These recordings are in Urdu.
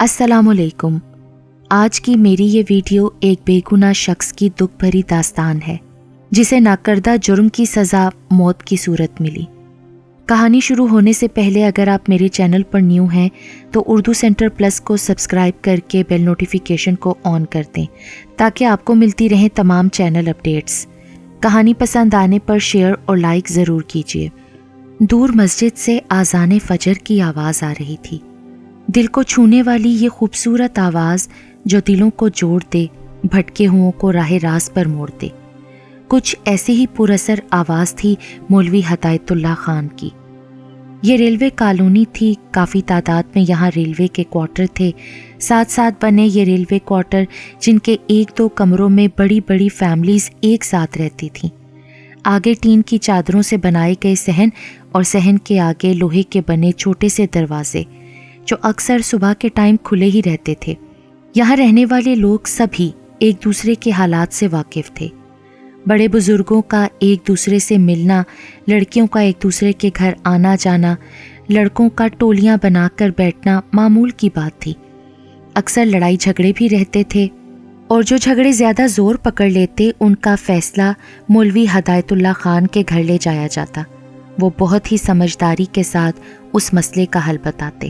السلام علیکم۔ آج کی میری یہ ویڈیو ایک بے گناہ شخص کی دکھ بھری داستان ہے جسے ناکردہ جرم کی سزا موت کی صورت ملی۔ کہانی شروع ہونے سے پہلے اگر آپ میرے چینل پر نیو ہیں تو اردو سینٹر پلس کو سبسکرائب کر کے بیل نوٹیفیکیشن کو آن کر دیں تاکہ آپ کو ملتی رہیں تمام چینل اپڈیٹس۔ کہانی پسند آنے پر شیئر اور لائک ضرور کیجیے۔ دور مسجد سے اذان فجر کی آواز آ رہی تھی، دل کو چھونے والی یہ خوبصورت آواز جو دلوں کو جوڑ دے، بھٹکے ہوں کو راہ راست پر موڑ دے۔ کچھ ایسی ہی پر اثر آواز تھی مولوی ہدایت اللہ خان کی۔ یہ ریلوے کالونی تھی، کافی تعداد میں یہاں ریلوے کے کوارٹر تھے، ساتھ ساتھ بنے یہ ریلوے کوارٹر جن کے ایک دو کمروں میں بڑی بڑی فیملیز ایک ساتھ رہتی تھیں۔ آگے ٹین کی چادروں سے بنائے گئے صحن اور صحن کے آگے لوہے کے بنے چھوٹے سے دروازے جو اکثر صبح کے ٹائم کھلے ہی رہتے تھے۔ یہاں رہنے والے لوگ سبھی ایک دوسرے کے حالات سے واقف تھے۔ بڑے بزرگوں کا ایک دوسرے سے ملنا، لڑکیوں کا ایک دوسرے کے گھر آنا جانا، لڑکوں کا ٹولیاں بنا کر بیٹھنا معمول کی بات تھی۔ اکثر لڑائی جھگڑے بھی رہتے تھے، اور جو جھگڑے زیادہ زور پکڑ لیتے ان کا فیصلہ مولوی ہدایت اللہ خان کے گھر لے جایا جاتا۔ وہ بہت ہی سمجھداری کے ساتھ اس مسئلے کا حل بتاتے۔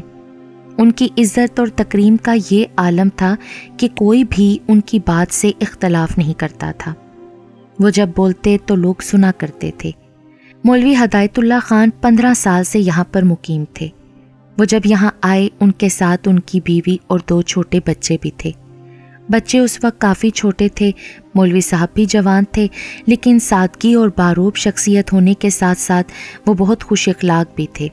ان کی عزت اور تکریم کا یہ عالم تھا کہ کوئی بھی ان کی بات سے اختلاف نہیں کرتا تھا۔ وہ جب بولتے تو لوگ سنا کرتے تھے۔ مولوی ہدایت اللہ خان 15 سال سے یہاں پر مقیم تھے۔ وہ جب یہاں آئے ان کے ساتھ ان کی بیوی اور 2 چھوٹے بچے بھی تھے۔ بچے اس وقت کافی چھوٹے تھے، مولوی صاحب بھی جوان تھے، لیکن سادگی اور باروب شخصیت ہونے کے ساتھ ساتھ وہ بہت خوش اخلاق بھی تھے۔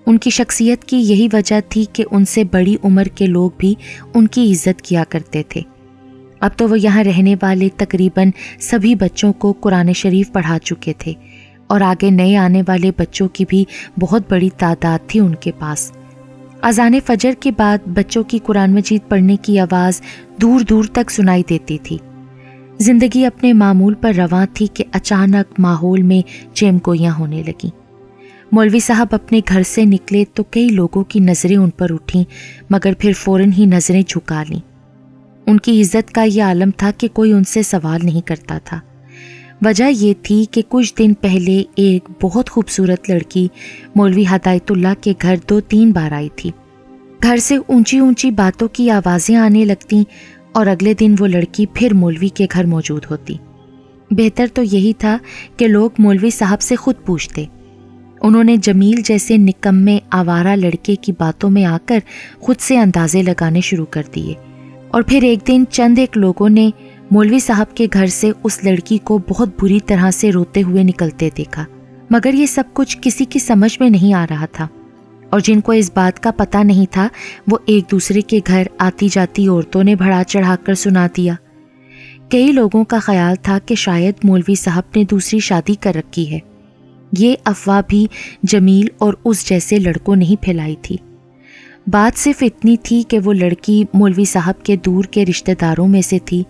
ان کی شخصیت کی یہی وجہ تھی کہ ان سے بڑی عمر کے لوگ بھی ان کی عزت کیا کرتے تھے۔ اب تو وہ یہاں رہنے والے تقریباً سبھی بچوں کو قرآن شریف پڑھا چکے تھے، اور آگے نئے آنے والے بچوں کی بھی بہت بڑی تعداد تھی ان کے پاس۔ اذان فجر کے بعد بچوں کی قرآن مجید پڑھنے کی آواز دور دور تک سنائی دیتی تھی۔ زندگی اپنے معمول پر رواں تھی کہ اچانک ماحول میں چیم گوئیاں ہونے لگیں۔ مولوی صاحب اپنے گھر سے نکلے تو کئی لوگوں کی نظریں ان پر اٹھیں، مگر پھر فوراً ہی نظریں جھکا لیں۔ ان کی عزت کا یہ عالم تھا کہ کوئی ان سے سوال نہیں کرتا تھا۔ وجہ یہ تھی کہ کچھ دن پہلے ایک بہت خوبصورت لڑکی مولوی ہدایت اللہ کے گھر 2-3 بار آئی تھی۔ گھر سے اونچی اونچی باتوں کی آوازیں آنے لگتیں، اور اگلے دن وہ لڑکی پھر مولوی کے گھر موجود ہوتی۔ بہتر تو یہی تھا کہ لوگ مولوی صاحب سے خود پوچھتے۔ انہوں نے جمیل جیسے نکمے آوارہ لڑکے کی باتوں میں آ کر خود سے اندازے لگانے شروع کر دیے، اور پھر ایک دن چند ایک لوگوں نے مولوی صاحب کے گھر سے اس لڑکی کو بہت بری طرح سے روتے ہوئے نکلتے دیکھا، مگر یہ سب کچھ کسی کی سمجھ میں نہیں آ رہا تھا، اور جن کو اس بات کا پتہ نہیں تھا وہ ایک دوسرے کے گھر آتی جاتی عورتوں نے بڑھا چڑھا کر سنا دیا۔ کئی لوگوں کا خیال تھا کہ شاید مولوی صاحب نے دوسری شادی کر رکھی ہے۔ یہ افواہ بھی جمیل اور اس جیسے لڑکوں نہیں پھیلائی تھی۔ بات صرف اتنی تھی کہ وہ لڑکی مولوی صاحب کے دور کے رشتہ داروں میں سے تھی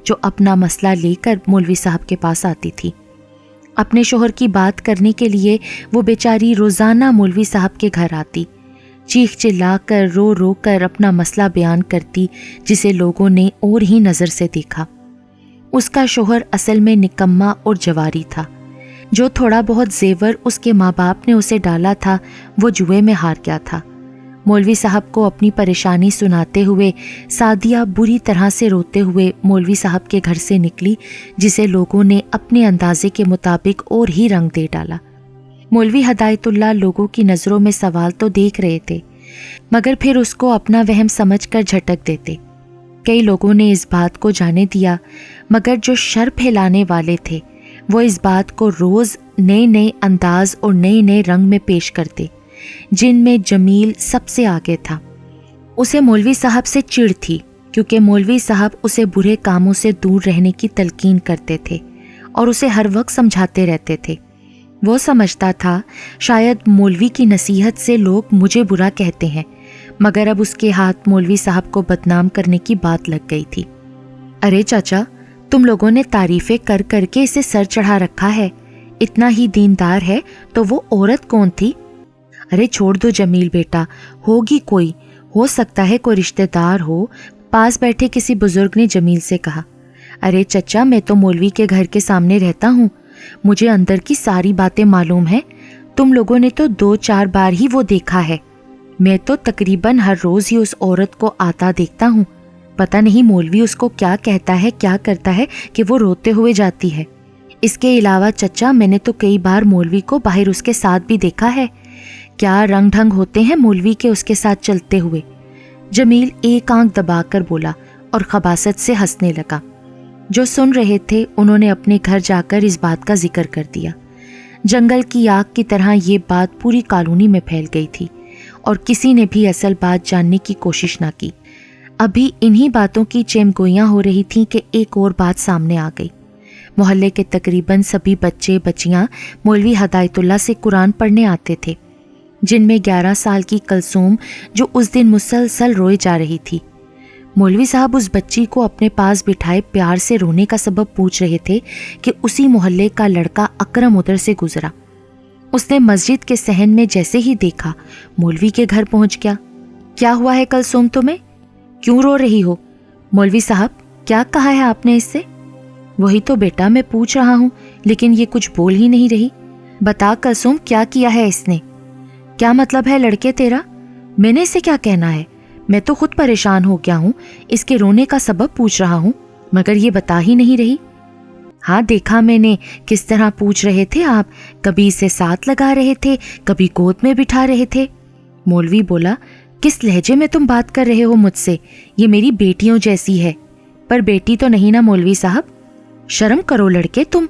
جو اپنا مسئلہ لے کر مولوی صاحب کے پاس آتی تھی۔ اپنے شوہر کی بات کرنے کے لیے وہ بیچاری روزانہ مولوی صاحب کے گھر آتی، چیخ چلا کر رو رو کر اپنا مسئلہ بیان کرتی، جسے لوگوں نے اور ہی نظر سے دیکھا۔ اس کا شوہر اصل میں نکما اور جواری تھا۔ جو تھوڑا بہت زیور اس کے ماں باپ نے اسے ڈالا تھا وہ جوئے میں ہار گیا تھا۔ مولوی صاحب کو اپنی پریشانی سناتے ہوئے سعدیہ بری طرح سے روتے ہوئے مولوی صاحب کے گھر سے نکلی، جسے لوگوں نے اپنے اندازے کے مطابق اور ہی رنگ دے ڈالا۔ مولوی ہدایت اللہ لوگوں کی نظروں میں سوال تو دیکھ رہے تھے، مگر پھر اس کو اپنا وہم سمجھ کر جھٹک دیتے۔ کئی لوگوں نے اس بات کو جانے دیا، مگر جو شر پھیلانے والے تھے وہ اس بات کو روز نئے نئے انداز اور نئے نئے رنگ میں پیش کرتے، جن میں جمیل سب سے آگے تھا۔ اسے مولوی صاحب سے چڑ تھی، کیونکہ مولوی صاحب اسے برے کاموں سے دور رہنے کی تلقین کرتے تھے اور اسے ہر وقت سمجھاتے رہتے تھے۔ وہ سمجھتا تھا شاید مولوی کی نصیحت سے لوگ مجھے برا کہتے ہیں، مگر اب اس کے ہاتھ مولوی صاحب کو بدنام کرنے کی بات لگ گئی تھی۔ ارے چاچا، تم لوگوں نے تعریفیں کر کر کے اسے سر چڑھا رکھا ہے، اتنا ہی دیندار ہے تو وہ عورت کون تھی؟ ارے چھوڑ دو جمیل بیٹا، ہوگی کوئی، ہو سکتا ہے کوئی رشتہ دار ہو، پاس بیٹھے کسی بزرگ نے جمیل سے کہا۔ ارے چچا، میں تو مولوی کے گھر کے سامنے رہتا ہوں، مجھے اندر کی ساری باتیں معلوم ہیں، تم لوگوں نے تو 2-4 بار ہی وہ دیکھا ہے، میں تو تقریباً ہر روز ہی اس عورت کو آتا دیکھتا ہوں، پتہ نہیں مولوی اس کو کیا کہتا ہے، کیا کرتا ہے کہ وہ روتے ہوئے جاتی ہے۔ اس کے علاوہ چچا، میں نے تو کئی بار مولوی کو باہر اس کے ساتھ بھی دیکھا ہے، کیا رنگ ڈھنگ ہوتے ہیں مولوی کے اس کے ساتھ چلتے ہوئے۔ جمیل ایک آنکھ دبا کر بولا اور خباثت سے ہنسنے لگا۔ جو سن رہے تھے انہوں نے اپنے گھر جا کر اس بات کا ذکر کر دیا۔ جنگل کی آگ کی طرح یہ بات پوری کالونی میں پھیل گئی تھی اور کسی نے بھی اصل بات جاننے کی کوشش نہ کی۔ ابھی انہی باتوں کی چیم گوئیاں ہو رہی تھیں کہ ایک اور بات سامنے آ گئی۔ محلے کے تقریباً سبھی بچے بچیاں مولوی ہدایت اللہ سے قرآن پڑھنے آتے تھے، جن میں 11 سال کی کلثوم جو اس دن مسلسل روئے جا رہی تھی۔ مولوی صاحب اس بچی کو اپنے پاس بٹھائے پیار سے رونے کا سبب پوچھ رہے تھے کہ اسی محلے کا لڑکا اکرم ادھر سے گزرا۔ اس نے مسجد کے صحن میں جیسے ہی دیکھا مولوی کے گھر پہنچ گیا۔ کیا ہوا ہے کلثوم تمہیں؟ کیوں رو رہی ہو؟ مولوی صاحب کیا کہا ہے آپ نے اس سے؟ وہی تو بیٹا میں پوچھ رہا ہوں، لیکن یہ کچھ بول ہی نہیں رہی۔ بتا کلثوم کیا کیا ہے اس نے؟ کیا مطلب ہے لڑکے تیرا؟ میں نے اسے کیا کہنا ہے؟ میں تو خود پریشان ہو گیا ہوں، اس کے رونے کا سبب پوچھ رہا ہوں مگر یہ بتا ہی نہیں رہی۔ ہاں دیکھا میں نے کس طرح پوچھ رہے تھے آپ، کبھی اسے ساتھ لگا رہے تھے، کبھی گود میں بٹھا رہے تھے۔ مولوی بولا، کس لہجے میں تم بات کر رہے ہو مجھ سے؟ یہ میری بیٹیوں جیسی ہے۔ پر بیٹی تو نہیں نا مولوی صاحب، شرم کرو لڑکے تم۔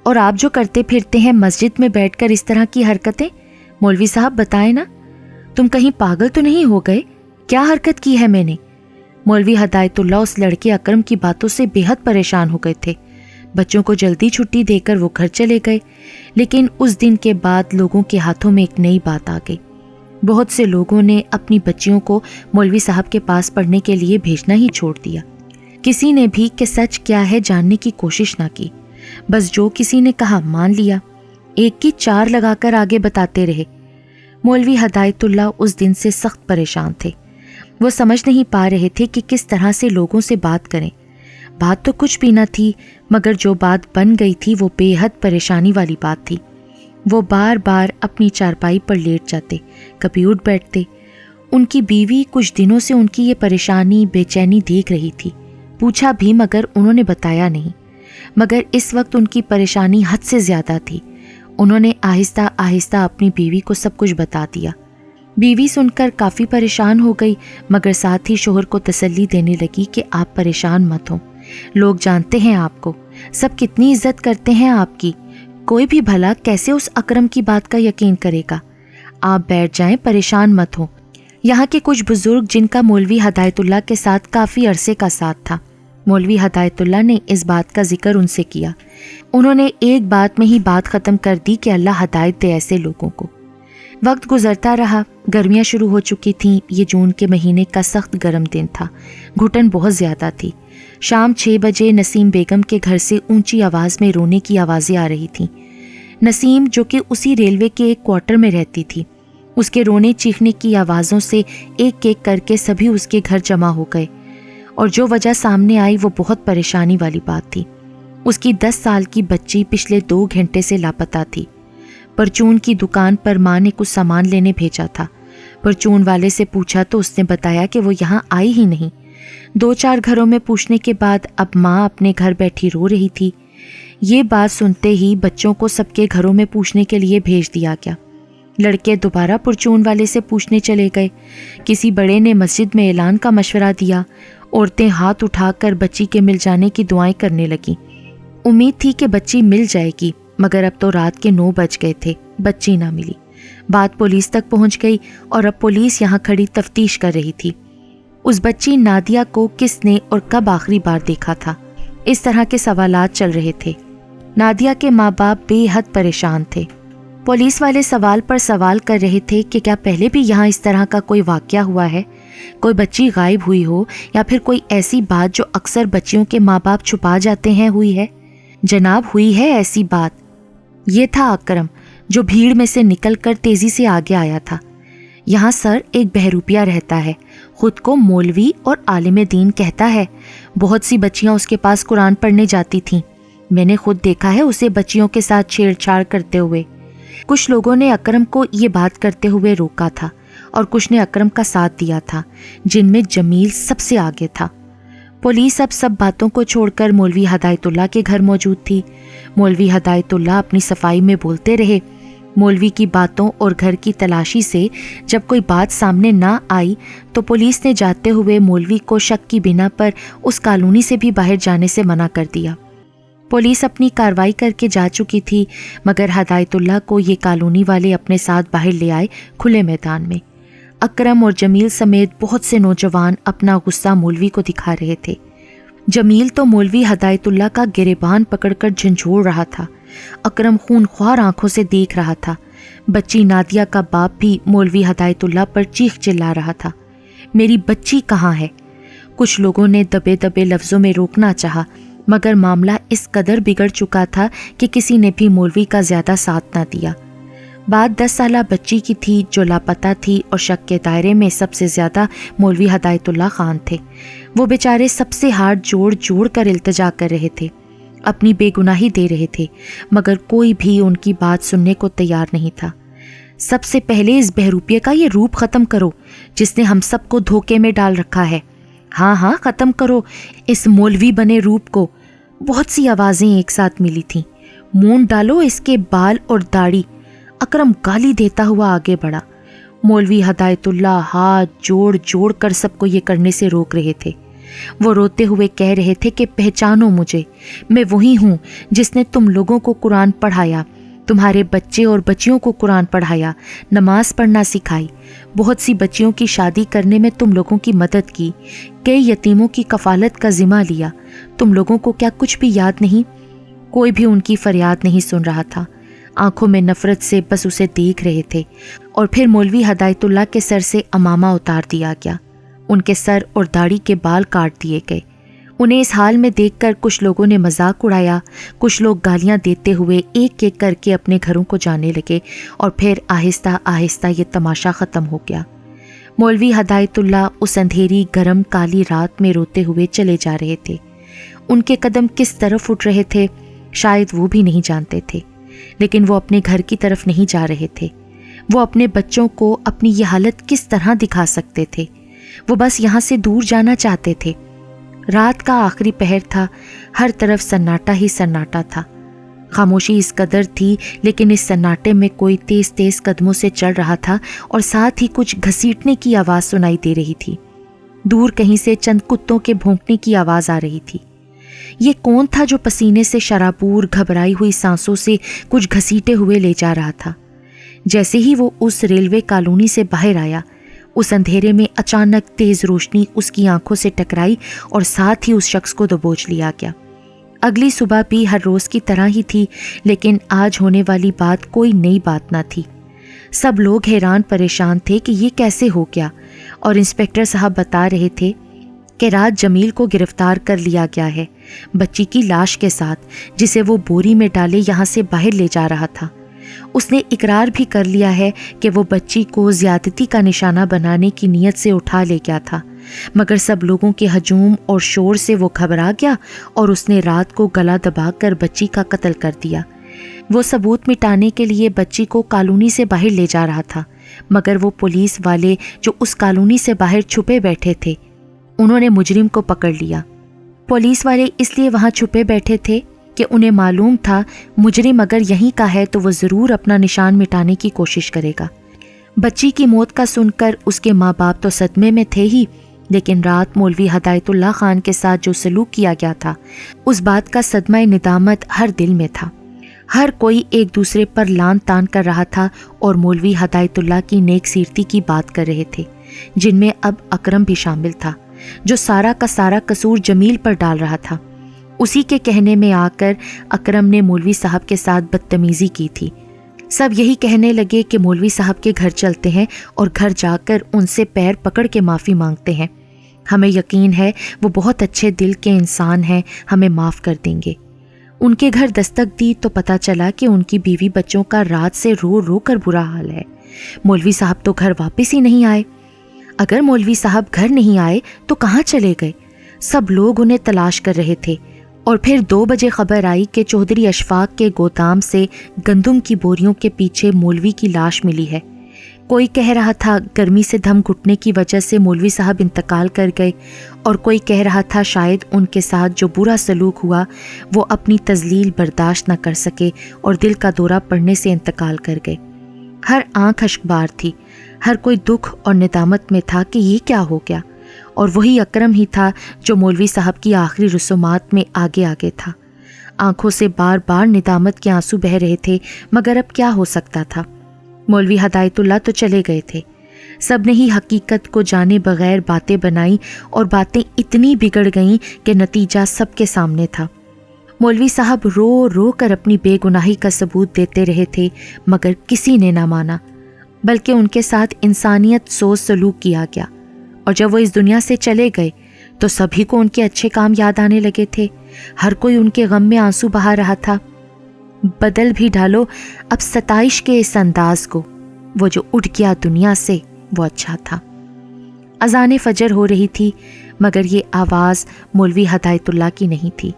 اور آپ جو کرتے پھرتے ہیں مسجد میں بیٹھ کر اس طرح کی حرکتیں، مولوی صاحب بتائیں نا، تم کہیں پاگل تو نہیں ہو گئے؟ کیا حرکت کی ہے میں نے؟ مولوی ہدایت اللہ اس لڑکے اکرم کی باتوں سے بے حد پریشان ہو گئے تھے۔ بچوں کو جلدی چھٹی دے کر وہ گھر چلے گئے، لیکن اس دن کے بعد لوگوں کے ہاتھوں میں ایک نئی بات آ گئی۔ بہت سے لوگوں نے اپنی بچیوں کو مولوی صاحب کے پاس پڑھنے کے لیے بھیجنا ہی چھوڑ دیا۔ کسی نے بھی کہ سچ کیا ہے جاننے کی کوشش نہ کی، بس جو کسی نے کہا مان لیا، ایک کی 4 لگا کر آگے بتاتے رہے۔ مولوی ہدایت اللہ اس دن سے سخت پریشان تھے۔ وہ سمجھ نہیں پا رہے تھے کہ کس طرح سے لوگوں سے بات کریں۔ بات تو کچھ بھی نہ تھی، مگر جو بات بن گئی تھی وہ بے حد پریشانی والی بات تھی۔ وہ بار بار اپنی چارپائی پر لیٹ جاتے، کبھی اٹھ بیٹھتے۔ ان کی بیوی کچھ دنوں سے ان کی یہ پریشانی بے چینی دیکھ رہی تھی، پوچھا بھی مگر انہوں نے بتایا نہیں۔ مگر اس وقت ان کی پریشانی حد سے زیادہ تھی۔ انہوں نے آہستہ آہستہ اپنی بیوی کو سب کچھ بتا دیا۔ بیوی سن کر کافی پریشان ہو گئی، مگر ساتھ ہی شوہر کو تسلی دینے لگی کہ آپ پریشان مت ہوں، لوگ جانتے ہیں آپ کو، سب کتنی عزت کرتے ہیں آپ کی، کوئی بھی بھلا کیسے اس اکرم کی بات کا یقین کرے گا؟ آپ بیٹھ جائیں، پریشان مت ہوں۔ یہاں کے کچھ بزرگ جن کا مولوی ہدایت اللہ کے ساتھ کافی عرصے کا ساتھ تھا، مولوی ہدایت اللہ نے اس بات کا ذکر ان سے کیا۔ انہوں نے ایک بات میں ہی بات ختم کر دی کہ اللہ ہدایت دے ایسے لوگوں کو۔ وقت گزرتا رہا، گرمیاں شروع ہو چکی تھیں۔ یہ جون کے مہینے کا سخت گرم دن تھا، گھٹن بہت زیادہ تھی۔ شام 6 بجے نسیم بیگم کے گھر سے اونچی آواز میں رونے کی آوازیں آ رہی تھیں۔ نسیم جو کہ اسی ریلوے کے ایک کوارٹر میں رہتی تھی، اس کے رونے چیخنے کی آوازوں سے ایک ایک کر کے سبھی اس کے گھر جمع ہو گئے، اور جو وجہ سامنے آئی وہ بہت پریشانی والی بات تھی۔ اس کی 10 سال کی بچی پچھلے 2 گھنٹے سے لاپتہ تھی۔ پرچون کی دکان پر ماں نے کچھ سامان لینے بھیجا تھا۔ پرچون والے سے پوچھا تو اس نے بتایا کہ وہ یہاں آئی ہی نہیں۔ 2-4 گھروں میں پوچھنے کے بعد اب ماں اپنے گھر بیٹھی رو رہی تھی۔ یہ بات سنتے ہی بچوں کو سب کے گھروں میں پوچھنے کے لیے بھیج دیا گیا۔ لڑکے دوبارہ پرچون والے سے پوچھنے چلے گئے۔ کسی بڑے نے مسجد میں اعلان کا مشورہ دیا۔ عورتیں ہاتھ اٹھا کر بچی کے مل جانے کی دعائیں کرنے لگیں۔ امید تھی کہ بچی مل جائے گی، مگر اب تو رات کے 9 بج گئے تھے، بچی نہ ملی۔ بات پولیس تک پہنچ گئی اور اب پولیس یہاں کھڑی تفتیش کر رہی تھی۔ اس بچی نادیہ کو کس نے اور کب آخری بار دیکھا تھا؟ اس طرح کے سوالات چل رہے تھے۔ نادیہ کے ماں باپ بے حد پریشان تھے۔ پولیس والے سوال پر سوال کر رہے تھے کہ کیا پہلے بھی یہاں اس طرح کا کوئی واقعہ ہوا ہے، کوئی بچی غائب ہوئی ہو، یا پھر کوئی ایسی بات جو اکثر بچیوں کے ماں باپ چھپا جاتے ہیں ہوئی ہے؟ جناب ہوئی ہے ایسی بات۔ یہ تھا اکرم جو بھیڑ میں سے نکل کر تیزی سے آگے آیا تھا۔ یہاں سر ایک بہروپیہ رہتا ہے، خود کو مولوی اور عالم دین کہتا ہے. بہت سی بچیاں اس کے پاس قرآن پڑھنے جاتی تھیں. میں نے خود دیکھا ہے اسے بچیوں کے ساتھ چھیڑ چھاڑ کرتے ہوئے. کچھ لوگوں نے اکرم کو یہ بات کرتے ہوئے روکا تھا اور کچھ نے اکرم کا ساتھ دیا تھا، جن میں جمیل سب سے آگے تھا. پولیس اب سب باتوں کو چھوڑ کر مولوی ہدایت اللہ کے گھر موجود تھی. مولوی ہدایت اللہ اپنی صفائی میں بولتے رہے. مولوی کی باتوں اور گھر کی تلاشی سے جب کوئی بات سامنے نہ آئی تو پولیس نے جاتے ہوئے مولوی کو شک کی بنا پر اس کالونی سے بھی باہر جانے سے منع کر دیا. پولیس اپنی کارروائی کر کے جا چکی تھی، مگر ہدایت اللہ کو یہ کالونی والے اپنے ساتھ باہر لے آئے کھلے میدان میں. اکرم اور جمیل سمیت بہت سے نوجوان اپنا غصہ مولوی کو دکھا رہے تھے. جمیل تو مولوی ہدایت اللہ کا گریبان پکڑ کر جھنجھوڑ رہا تھا. اکرم خون خوار آنکھوں سے دیکھ رہا تھا. بچی نادیہ کا باپ بھی مولوی ہدایت اللہ پر چیخ چلا رہا تھا. میری بچی کہاں ہے؟ کچھ لوگوں نے دبے دبے لفظوں میں روکنا چاہا، مگر معاملہ اس قدر بگڑ چکا تھا کہ کسی نے بھی مولوی کا زیادہ ساتھ نہ دیا. بات 10 سالہ بچی کی تھی جو لاپتہ تھی اور شک کے دائرے میں سب سے زیادہ مولوی ہدایت اللہ خان تھے. وہ بیچارے سب سے ہاتھ جوڑ جوڑ کر التجا کر رہے تھے، اپنی بے گناہی دے رہے تھے، مگر کوئی بھی ان کی بات سننے کو تیار نہیں تھا. سب سے پہلے اس بہروپیے کا یہ روپ ختم کرو جس نے ہم سب کو دھوکے میں ڈال رکھا ہے. ہاں ختم کرو اس مولوی بنے روپ کو. بہت سی آوازیں ایک ساتھ ملی تھیں. مونڈ ڈالو اس کے بال اور داڑھی. اکرم گالی دیتا ہوا آگے بڑھا. مولوی ہدایت اللہ ہاتھ جوڑ جوڑ کر سب کو یہ کرنے سے روک رہے تھے. وہ روتے ہوئے کہہ رہے تھے کہ پہچانو مجھے، میں وہی ہوں جس نے تم لوگوں کو قرآن پڑھایا، تمہارے بچے اور بچیوں کو قرآن پڑھایا، نماز پڑھنا سکھائی، بہت سی بچیوں کی شادی کرنے میں تم لوگوں کی مدد کی، کئی یتیموں کی کفالت کا ذمہ لیا. تم لوگوں کو کیا کچھ بھی یاد نہیں؟ کوئی بھی ان کی فریاد نہیں سن رہا تھا. آنکھوں میں نفرت سے بس اسے دیکھ رہے تھے. اور پھر مولوی ہدایت اللہ کے سر سے امامہ اتار دیا گیا. ان کے سر اور داڑھی کے بال کاٹ دیے گئے. انہیں اس حال میں دیکھ کر کچھ لوگوں نے مذاق اڑایا، کچھ لوگ گالیاں دیتے ہوئے ایک ایک کر کے اپنے گھروں کو جانے لگے، اور پھر آہستہ آہستہ یہ تماشا ختم ہو گیا. مولوی ہدایت اللہ اس اندھیری گرم کالی رات میں روتے ہوئے چلے جا رہے تھے. ان کے قدم کس طرف اٹھ رہے تھے شاید وہ بھی نہیں جانتے تھے، لیکن وہ اپنے گھر کی طرف نہیں جا رہے تھے. وہ اپنے بچوں کو اپنی یہ حالت کس طرح دکھا سکتے تھے؟ وہ بس یہاں سے دور جانا چاہتے تھے. رات کا آخری پہر تھا، ہر طرف سناٹا ہی سناٹا تھا. خاموشی اس قدر تھی، لیکن اس سناٹے میں کوئی تیز تیز قدموں سے چل رہا تھا اور ساتھ ہی کچھ گھسیٹنے کی آواز سنائی دے رہی تھی. دور کہیں سے چند کتوں کے بھونکنے کی آواز آ رہی تھی. یہ کون تھا جو پسینے سے شرابور گھبرائی ہوئی سانسوں سے کچھ گھسیٹے ہوئے لے جا رہا تھا؟ جیسے ہی وہ اس ریلوے کالونی سے باہر آیا، اس اندھیرے میں اچانک تیز روشنی اس کی آنکھوں سے ٹکرائی اور ساتھ ہی اس شخص کو دبوچ لیا گیا. اگلی صبح بھی ہر روز کی طرح ہی تھی، لیکن آج ہونے والی بات کوئی نئی بات نہ تھی. سب لوگ حیران پریشان تھے کہ یہ کیسے ہو گیا، اور انسپکٹر صاحب بتا رہے تھے کہ رات جمیل کو گرفتار کر لیا گیا ہے، بچی کی لاش کے ساتھ، جسے وہ بوری میں ڈالے یہاں سے باہر لے جا رہا تھا. اس نے اقرار بھی کر لیا ہے کہ وہ بچی کو زیادتی کا نشانہ بنانے کی نیت سے اٹھا لے گیا تھا، مگر سب لوگوں کے ہجوم اور شور سے وہ گھبرا گیا اور اس نے رات کو گلا دبا کر بچی کا قتل کر دیا. وہ ثبوت مٹانے کے لیے بچی کو کالونی سے باہر لے جا رہا تھا، مگر وہ پولیس والے جو اس کالونی سے باہر چھپے بیٹھے تھے، انہوں نے مجرم کو پکڑ لیا. پولیس والے اس لیے وہاں چھپے بیٹھے تھے کہ انہیں معلوم تھا مجرم اگر یہیں کا ہے تو وہ ضرور اپنا نشان مٹانے کی کوشش کرے گا. بچی کی موت کا سن کر اس کے ماں باپ تو صدمے میں تھے ہی، لیکن رات مولوی ہدایت اللہ خان کے ساتھ جو سلوک کیا گیا تھا، اس بات کا صدمہ ندامت ہر دل میں تھا. ہر کوئی ایک دوسرے پر لان تان کر رہا تھا اور مولوی ہدایت اللہ کی نیک سیرتی کی بات کر رہے تھے، جن میں اب اکرم بھی شامل تھا، جو سارا کا سارا قصور جمیل پر ڈال رہا تھا. اسی کے کہنے میں آ کر اکرم نے مولوی صاحب کے ساتھ بدتمیزی کی تھی. سب یہی کہنے لگے کہ مولوی صاحب کے گھر چلتے ہیں اور گھر جا کر ان سے پیر پکڑ کے معافی مانگتے ہیں. ہمیں یقین ہے وہ بہت اچھے دل کے انسان ہیں، ہمیں معاف کر دیں گے. ان کے گھر دستک دی تو پتہ چلا کہ ان کی بیوی بچوں کا رات سے رو رو کر برا حال ہے. مولوی صاحب تو گھر واپس ہی نہیں آئے. اگر مولوی صاحب گھر نہیں آئے تو کہاں چلے گئے؟ سب لوگ انہیں تلاش کر رہے تھے، اور پھر 2 بجے خبر آئی کہ چودھری اشفاق کے گودام سے گندم کی بوریوں کے پیچھے مولوی کی لاش ملی ہے۔ کوئی کہہ رہا تھا گرمی سے دم گھٹنے کی وجہ سے مولوی صاحب انتقال کر گئے، اور کوئی کہہ رہا تھا شاید ان کے ساتھ جو برا سلوک ہوا وہ اپنی تذلیل برداشت نہ کر سکے اور دل کا دورہ پڑنے سے انتقال کر گئے۔ ہر آنکھ اشکبار تھی، ہر کوئی دکھ اور ندامت میں تھا کہ یہ کیا ہو گیا، اور وہی اکرم ہی تھا جو مولوی صاحب کی آخری رسومات میں آگے آگے تھا۔ آنکھوں سے بار بار ندامت کے آنسو بہہ رہے تھے، مگر اب کیا ہو سکتا تھا؟ مولوی ہدایت اللہ تو چلے گئے تھے، سب نے ہی حقیقت کو جانے بغیر باتیں بنائیں، اور باتیں اتنی بگڑ گئیں کہ نتیجہ سب کے سامنے تھا۔ مولوی صاحب رو رو کر اپنی بے گناہی کا ثبوت دیتے رہے تھے، مگر کسی نے نہ مانا، بلکہ ان کے ساتھ انسانیت سوز سلوک کیا گیا، اور جب وہ اس دنیا سے چلے گئے تو سبھی کو ان کے اچھے کام یاد آنے لگے تھے، ہر کوئی ان کے غم میں آنسو بہا رہا تھا۔ بدل بھی ڈالو اب ستائش کے اس انداز کو، وہ جو اٹھ گیا دنیا سے وہ اچھا تھا۔ اذان فجر ہو رہی تھی، مگر یہ آواز مولوی ہدایت اللہ کی نہیں تھی،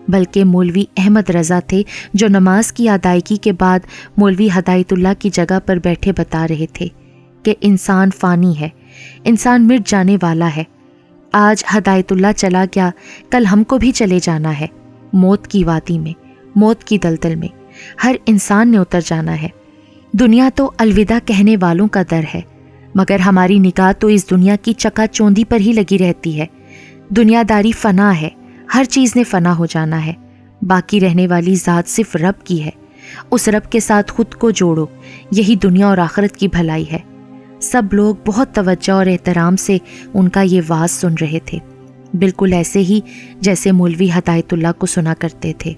بلکہ مولوی احمد رضا تھے، جو نماز کی ادائیگی کے بعد مولوی ہدایت اللہ کی جگہ پر بیٹھے بتا رہے تھے کہ انسان فانی ہے، انسان مٹ جانے والا ہے۔ آج ہدایت اللہ چلا گیا، کل ہم کو بھی چلے جانا ہے، موت کی وادی میں، موت کی دلدل میں ہر انسان نے اتر جانا ہے۔ دنیا تو الوداع کہنے والوں کا در ہے، مگر ہماری نگاہ تو اس دنیا کی چکا چوندی پر ہی لگی رہتی ہے۔ دنیا داری فنا ہے، ہر چیز نے فنا ہو جانا ہے، باقی رہنے والی ذات صرف رب کی ہے۔ اس رب کے ساتھ خود کو جوڑو، یہی دنیا اور آخرت کی بھلائی ہے۔ سب لوگ بہت توجہ اور احترام سے ان کا یہ واعظ سن رہے تھے، بالکل ایسے ہی جیسے مولوی ہدایت اللہ کو سنا کرتے تھے۔